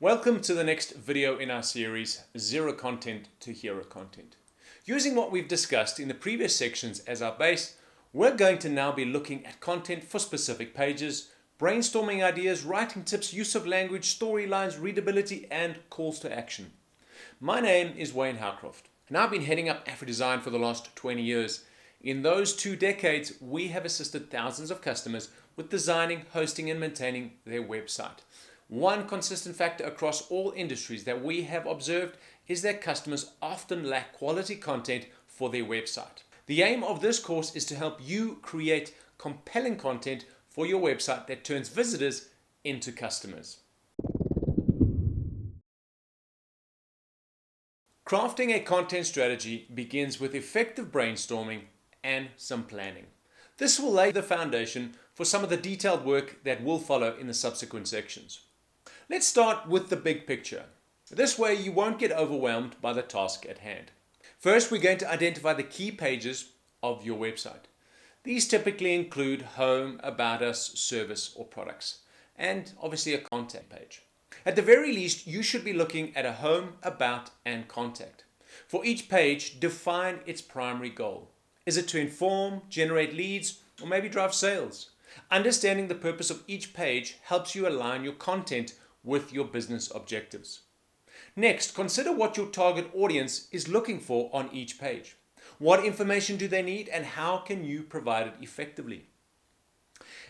Welcome to the next video in our series, Zero Content to Hero Content. Using what we've discussed in the previous sections as our base, we're going to now be looking at content for specific pages, brainstorming ideas, writing tips, use of language, storylines, readability, and calls to action. My name is Wayne Howcroft, and I've been heading up AfriDesign for the last 20 years. In those 2 decades, we have assisted thousands of customers with designing, hosting, and maintaining their website. One consistent factor across all industries that we have observed is that customers often lack quality content for their website. The aim of this course is to help you create compelling content for your website that turns visitors into customers. Crafting a content strategy begins with effective brainstorming and some planning. This will lay the foundation for some of the detailed work that will follow in the subsequent sections. Let's start with the big picture. This way you won't get overwhelmed by the task at hand. First, we're going to identify the key pages of your website. These typically include home, about us, service or products, and obviously a contact page. At the very least, you should be looking at a home, about, and contact. For each page, define its primary goal. Is it to inform, generate leads, or maybe drive sales? Understanding the purpose of each page helps you align your content with your business objectives. Next, consider what your target audience is looking for on each page. What information do they need, and how can you provide it effectively?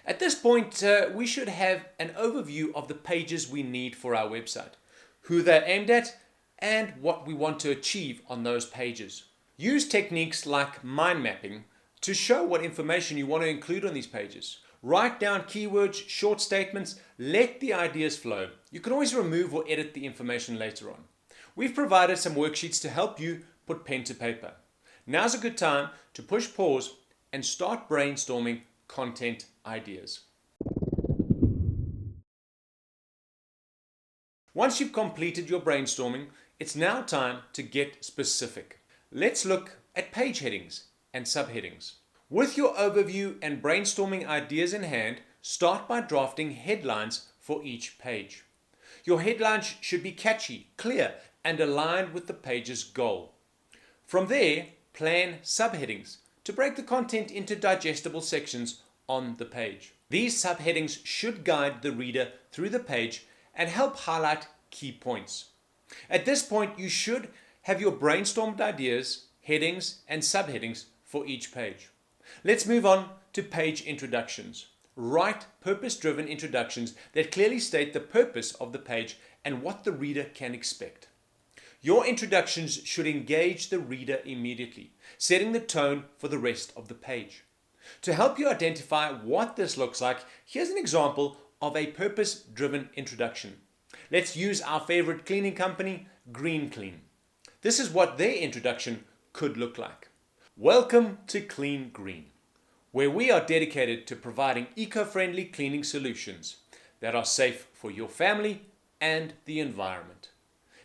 At this point, we should have an overview of the pages we need for our website, who they're aimed at, and what we want to achieve on those pages. Use techniques like mind mapping to show what information you want to include on these pages. Write down keywords, short statements, let the ideas flow. You can always remove or edit the information later on. We've provided some worksheets to help you put pen to paper. Now's a good time to push pause and start brainstorming content ideas. Once you've completed your brainstorming, it's now time to get specific. Let's look at page headings and subheadings. With your overview and brainstorming ideas in hand, start by drafting headlines for each page. Your headlines should be catchy, clear, and aligned with the page's goal. From there, plan subheadings to break the content into digestible sections on the page. These subheadings should guide the reader through the page and help highlight key points. At this point, you should have your brainstormed ideas, headings, and subheadings for each page. Let's move on to page introductions. Write purpose-driven introductions that clearly state the purpose of the page and what the reader can expect. Your introductions should engage the reader immediately, setting the tone for the rest of the page. To help you identify what this looks like, here's an example of a purpose-driven introduction. Let's use our favorite cleaning company, Green Clean. This is what their introduction could look like. Welcome to Clean Green, where we are dedicated to providing eco-friendly cleaning solutions that are safe for your family and the environment.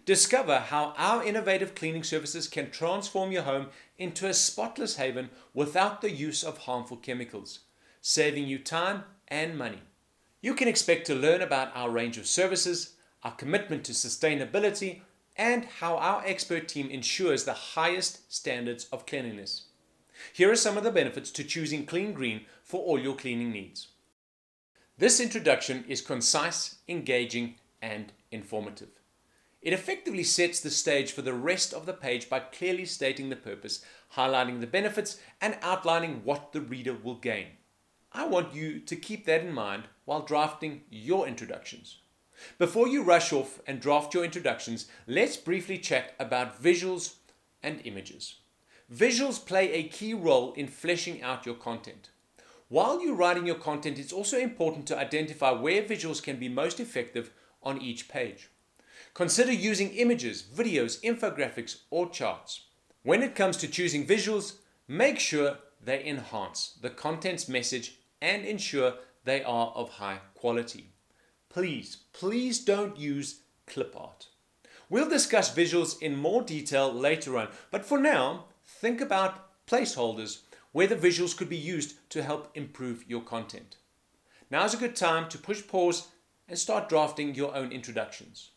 Discover how our innovative cleaning services can transform your home into a spotless haven without the use of harmful chemicals, saving you time and money. You can expect to learn about our range of services, our commitment to sustainability, and how our expert team ensures the highest standards of cleanliness. Here are some of the benefits to choosing Clean Green for all your cleaning needs. This introduction is concise, engaging, and informative. It effectively sets the stage for the rest of the page by clearly stating the purpose, highlighting the benefits, and outlining what the reader will gain. I want you to keep that in mind while drafting your introductions. Before you rush off and draft your introductions, let's briefly chat about visuals and images. Visuals play a key role in fleshing out your content. While you're writing your content, it's also important to identify where visuals can be most effective on each page. Consider using images, videos, infographics, or charts. When it comes to choosing visuals, make sure they enhance the content's message and ensure they are of high quality. Please don't use clip art. We'll discuss visuals in more detail later on, but for now, think about placeholders where the visuals could be used to help improve your content. Now's a good time to push pause and start drafting your own introductions.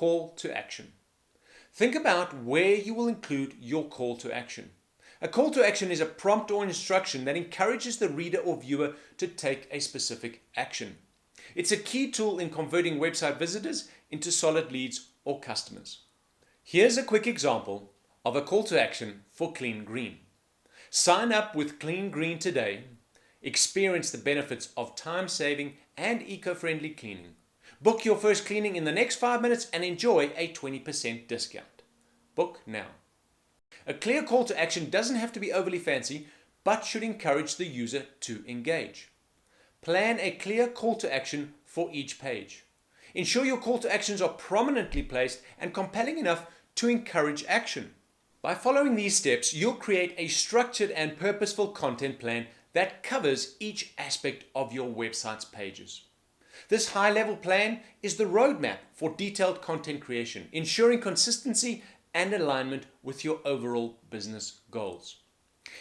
call to action. Think about where you will include your call to action. A call to action is a prompt or instruction that encourages the reader or viewer to take a specific action. It's a key tool in converting website visitors into solid leads or customers. Here's a quick example of a call to action for Clean Green. Sign up with Clean Green today. Experience the benefits of time-saving and eco-friendly cleaning. Book your first cleaning in the next 5 minutes and enjoy a 20% discount. Book now. A clear call to action doesn't have to be overly fancy, but should encourage the user to engage. Plan a clear call to action for each page. Ensure your call to actions are prominently placed and compelling enough to encourage action. By following these steps, you'll create a structured and purposeful content plan that covers each aspect of your website's pages. This high-level plan is the roadmap for detailed content creation, ensuring consistency and alignment with your overall business goals.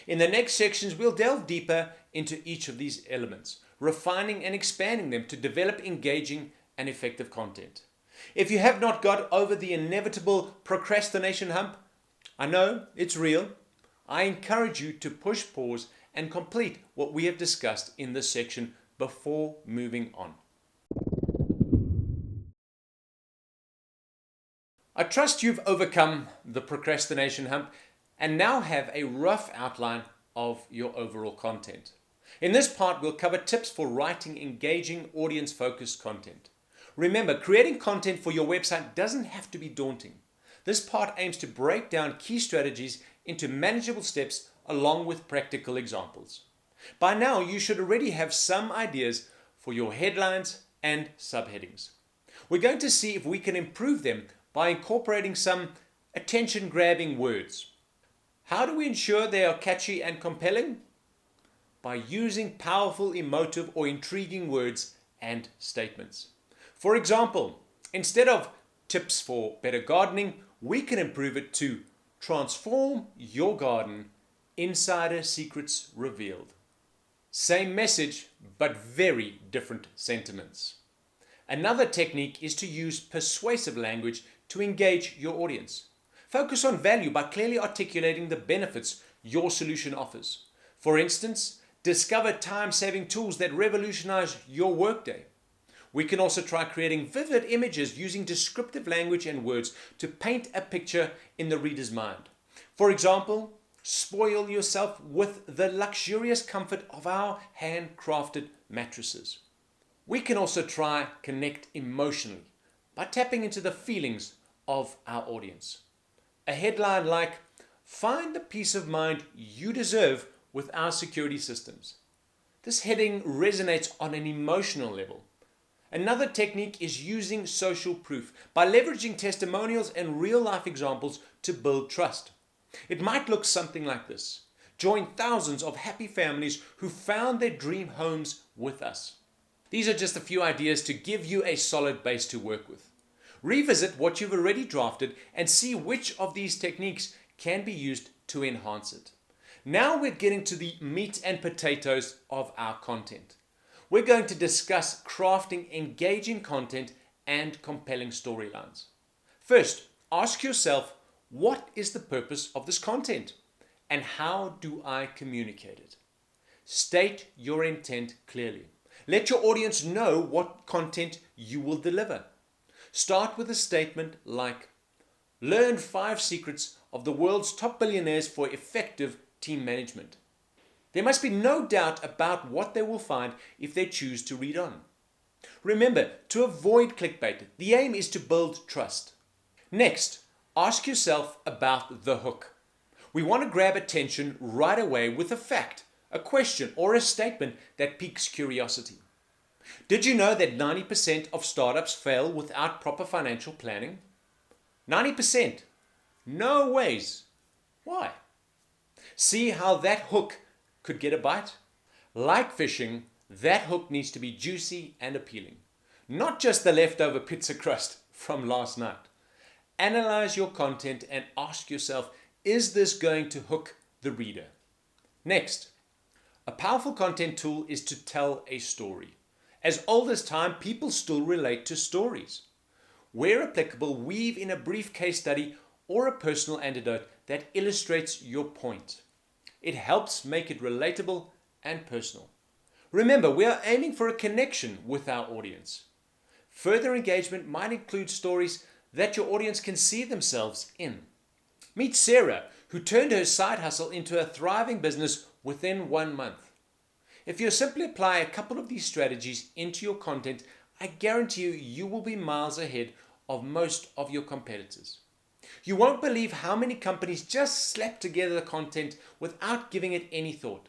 In the next sections, we'll delve deeper into each of these elements, refining and expanding them to develop engaging and effective content. If you have not got over the inevitable procrastination hump, I know it's real. I encourage you to push pause and complete what we have discussed in this section before moving on. I trust you've overcome the procrastination hump and now have a rough outline of your overall content. In this part, we'll cover tips for writing engaging, audience-focused content. Remember, creating content for your website doesn't have to be daunting. This part aims to break down key strategies into manageable steps along with practical examples. By now, you should already have some ideas for your headlines and subheadings. We're going to see if we can improve them by incorporating some attention-grabbing words. How do we ensure they are catchy and compelling? By using powerful, emotive, or intriguing words and statements. For example, instead of tips for better gardening, we can improve it to transform your garden, insider secrets revealed. Same message, but very different sentiments. Another technique is to use persuasive language to engage your audience. Focus on value by clearly articulating the benefits your solution offers. For instance, discover time-saving tools that revolutionize your workday. We can also try creating vivid images using descriptive language and words to paint a picture in the reader's mind. For example, spoil yourself with the luxurious comfort of our handcrafted mattresses. We can also try connect emotionally by tapping into the feelings of our audience. A headline like, "Find the peace of mind you deserve with our security systems." This heading resonates on an emotional level. Another technique is using social proof by leveraging testimonials and real-life examples to build trust. It might look something like this. Join thousands of happy families who found their dream homes with us. These are just a few ideas to give you a solid base to work with. Revisit what you've already drafted and see which of these techniques can be used to enhance it. Now we're getting to the meat and potatoes of our content. We're going to discuss crafting engaging content and compelling storylines. First, ask yourself, what is the purpose of this content? And how do I communicate it? State your intent clearly. Let your audience know what content you will deliver. Start with a statement like, "Learn 5 secrets of the world's top billionaires for effective team management." There must be no doubt about what they will find if they choose to read on. Remember, to avoid clickbait, the aim is to build trust. Next, ask yourself about the hook. We want to grab attention right away with a fact, a question, or a statement that piques curiosity. Did you know that 90% of startups fail without proper financial planning? 90%. No ways. Why? See how that hook could get a bite? Like fishing, that hook needs to be juicy and appealing. Not just the leftover pizza crust from last night. Analyze your content and ask yourself, is this going to hook the reader? Next, a powerful content tool is to tell a story. As old as time, people still relate to stories. Where applicable, weave in a brief case study or a personal anecdote that illustrates your point. It helps make it relatable and personal. Remember, we are aiming for a connection with our audience. Further engagement might include stories that your audience can see themselves in. Meet Sarah, who turned her side hustle into a thriving business within 1 month. If you simply apply a couple of these strategies into your content, I guarantee you will be miles ahead of most of your competitors. You won't believe how many companies just slap together the content without giving it any thought,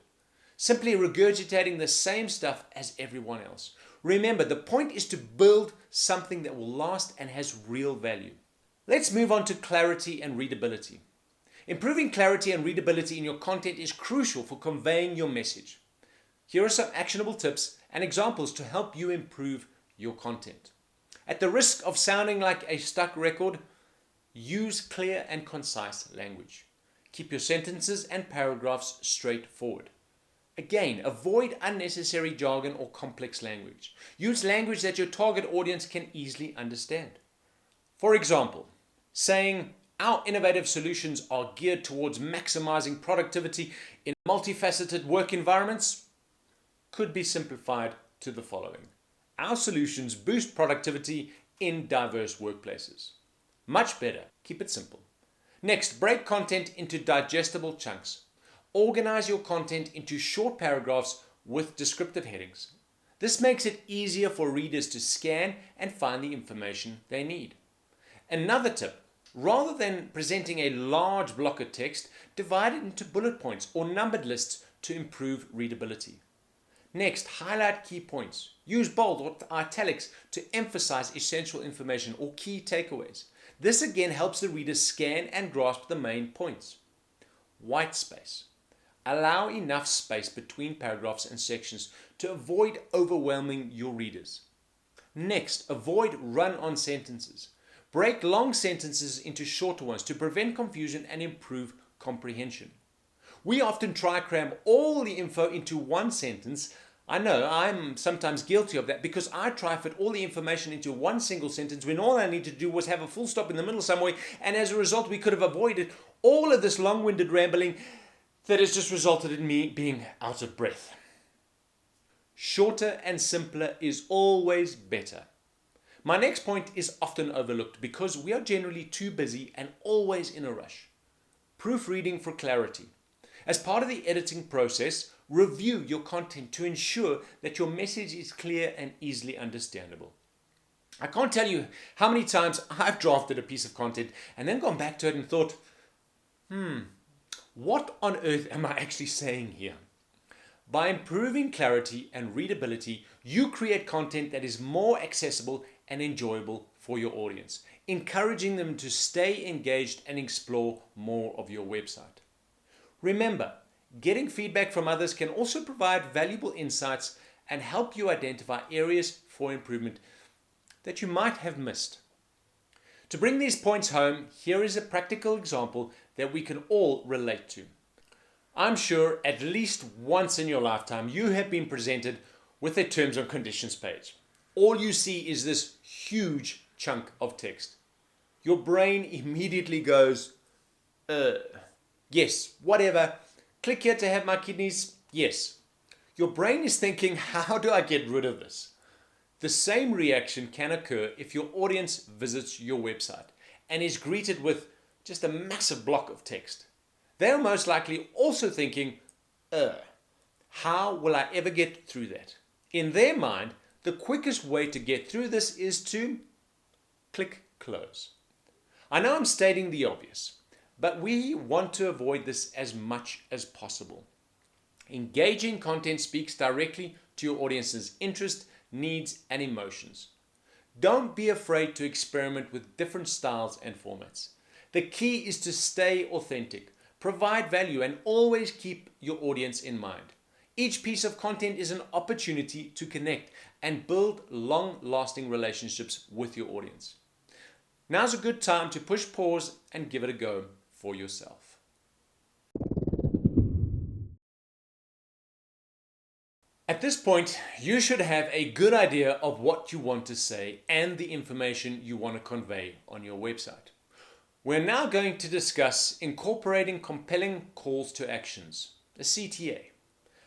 simply regurgitating the same stuff as everyone else. Remember, the point is to build something that will last and has real value. Let's move on to clarity and readability. Improving clarity and readability in your content is crucial for conveying your message. Here are some actionable tips and examples to help you improve your content. At the risk of sounding like a stuck record, use clear and concise language. Keep your sentences and paragraphs straightforward. Again, avoid unnecessary jargon or complex language. Use language that your target audience can easily understand. For example, saying, "Our innovative solutions are geared towards maximizing productivity in multifaceted work environments," could be simplified to the following. Our solutions boost productivity in diverse workplaces. Much better. Keep it simple. Next, break content into digestible chunks. Organize your content into short paragraphs with descriptive headings. This makes it easier for readers to scan and find the information they need. Another tip, rather than presenting a large block of text, divide it into bullet points or numbered lists to improve readability. Next, highlight key points. Use bold or italics to emphasize essential information or key takeaways. This again helps the reader scan and grasp the main points. White space. Allow enough space between paragraphs and sections to avoid overwhelming your readers. Next, avoid run-on sentences. Break long sentences into shorter ones to prevent confusion and improve comprehension. We often try to cram all the info into one sentence. I know I'm sometimes guilty of that because I try to fit all the information into one single sentence when all I need to do was have a full stop in the middle somewhere, and as a result we could have avoided all of this long-winded rambling that has just resulted in me being out of breath. Shorter and simpler is always better. My next point is often overlooked because we are generally too busy and always in a rush. Proofreading for clarity. As part of the editing process, review your content to ensure that your message is clear and easily understandable. I can't tell you how many times I've drafted a piece of content and then gone back to it and thought, what on earth am I actually saying here? By improving clarity and readability, you create content that is more accessible and enjoyable for your audience, encouraging them to stay engaged and explore more of your website. Remember, getting feedback from others can also provide valuable insights and help you identify areas for improvement that you might have missed. To bring these points home, here is a practical example that we can all relate to. I'm sure at least once in your lifetime you have been presented with a terms and conditions page. All you see is this huge chunk of text. Your brain immediately goes, yes, whatever. Click here to have my kidneys. Yes. Your brain is thinking, how do I get rid of this? The same reaction can occur if your audience visits your website and is greeted with just a massive block of text. They are most likely also thinking, how will I ever get through that? In their mind, the quickest way to get through this is to click close. I know I'm stating the obvious, but we want to avoid this as much as possible. Engaging content speaks directly to your audience's interest, needs, and emotions. Don't be afraid to experiment with different styles and formats. The key is to stay authentic, provide value, and always keep your audience in mind. Each piece of content is an opportunity to connect and build long-lasting relationships with your audience. Now's a good time to push pause and give it a go for yourself. At this point, you should have a good idea of what you want to say and the information you want to convey on your website. We're now going to discuss incorporating compelling calls to actions, a CTA.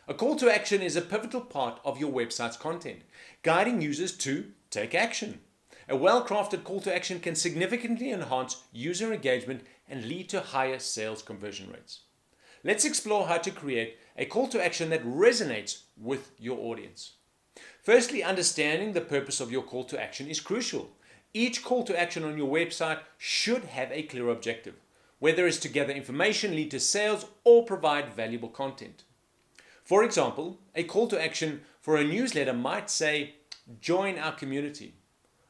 A call to action is a pivotal part of your website's content, guiding users to take action. A well-crafted call to action can significantly enhance user engagement and lead to higher sales conversion rates. Let's explore how to create a call to action that resonates with your audience. Firstly, understanding the purpose of your call to action is crucial. Each call to action on your website should have a clear objective, whether it's to gather information, lead to sales, or provide valuable content. For example, a call to action for a newsletter might say, "Join our community,"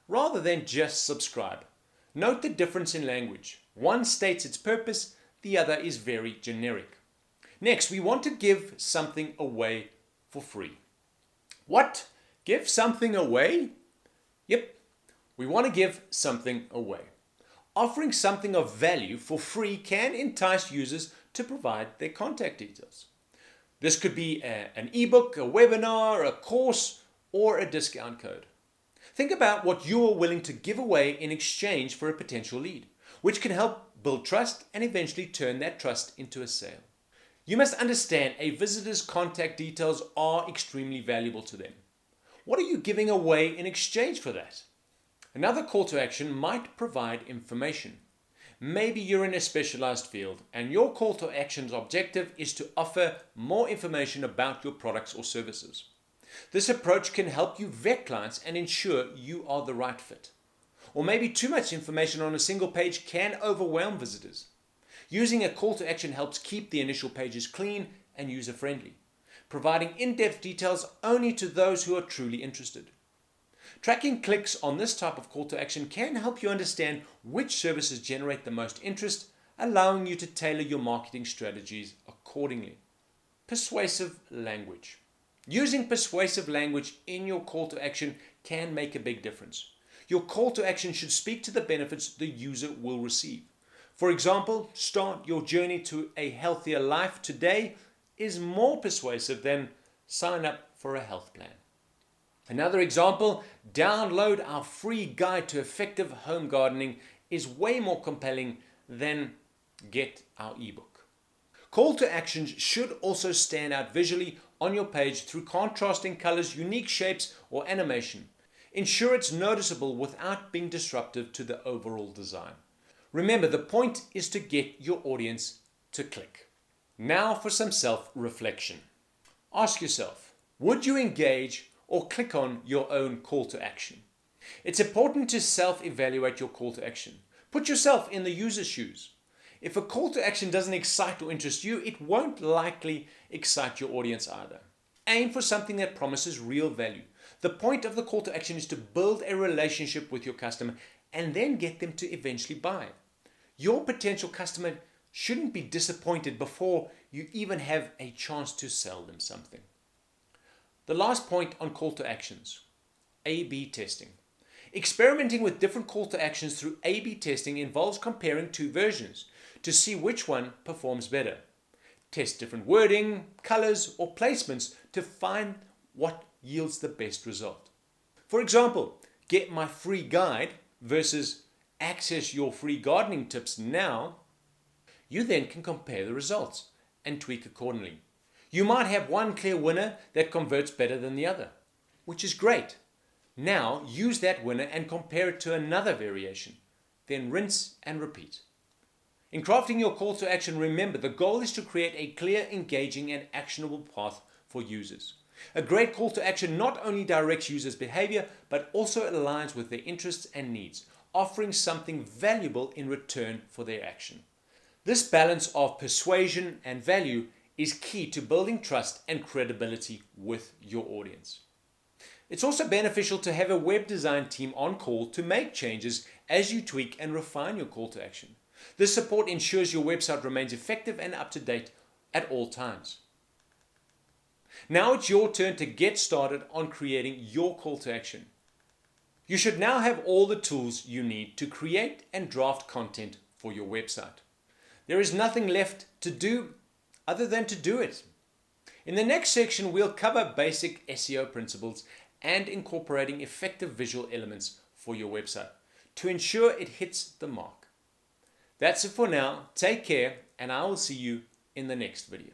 rather than just subscribe. Note the difference in language. One states its purpose, the other is very generic. Next, we want to give something away for free. What? Give something away? Yep, we want to give something away. Offering something of value for free can entice users to provide their contact details. This could be an ebook, a webinar, a course, or a discount code. Think about what you are willing to give away in exchange for a potential lead, which can help build trust and eventually turn that trust into a sale. You must understand a visitor's contact details are extremely valuable to them. What are you giving away in exchange for that? Another call to action might provide information. Maybe you're in a specialized field and your call to action's objective is to offer more information about your products or services. This approach can help you vet clients and ensure you are the right fit. Or maybe too much information on a single page can overwhelm visitors. Using a call to action helps keep the initial pages clean and user-friendly, providing in-depth details only to those who are truly interested. Tracking clicks on this type of call to action can help you understand which services generate the most interest, allowing you to tailor your marketing strategies accordingly. Persuasive language. Using persuasive language in your call to action can make a big difference. Your call to action should speak to the benefits the user will receive. For example, "Start your journey to a healthier life today" is more persuasive than "Sign up for a health plan." Another example, "Download our free guide to effective home gardening" is way more compelling than "Get our ebook." Call to actions should also stand out visually on your page through contrasting colors, unique shapes, or animation. Ensure it's noticeable without being disruptive to the overall design. Remember, the point is to get your audience to click. Now for some self-reflection. Ask yourself, would you engage or click on your own call to action? It's important to self-evaluate your call to action. Put yourself in the user's shoes. If a call to action doesn't excite or interest you, it won't likely excite your audience either. Aim for something that promises real value. The point of the call to action is to build a relationship with your customer and then get them to eventually buy. Your potential customer shouldn't be disappointed before you even have a chance to sell them something. The last point on call to actions, A/B testing. Experimenting with different call to actions through A/B testing involves comparing two versions to see which one performs better. Test different wording, colors, or placements to find what yields the best result. For example, "Get my free guide" versus "Access your free gardening tips now." You then can compare the results and tweak accordingly. You might have one clear winner that converts better than the other, which is great. Now use that winner and compare it to another variation. Then rinse and repeat. In crafting your call to action, remember the goal is to create a clear, engaging, and actionable path for users. A great call to action not only directs users' behavior, but also aligns with their interests and needs, offering something valuable in return for their action. This balance of persuasion and value is key to building trust and credibility with your audience. It's also beneficial to have a web design team on call to make changes as you tweak and refine your call to action. This support ensures your website remains effective and up to date at all times. Now it's your turn to get started on creating your call to action. You should now have all the tools you need to create and draft content for your website. There is nothing left to do other than to do it. In the next section, we'll cover basic SEO principles and incorporating effective visual elements for your website to ensure it hits the mark. That's it for now. Take care, and I will see you in the next video.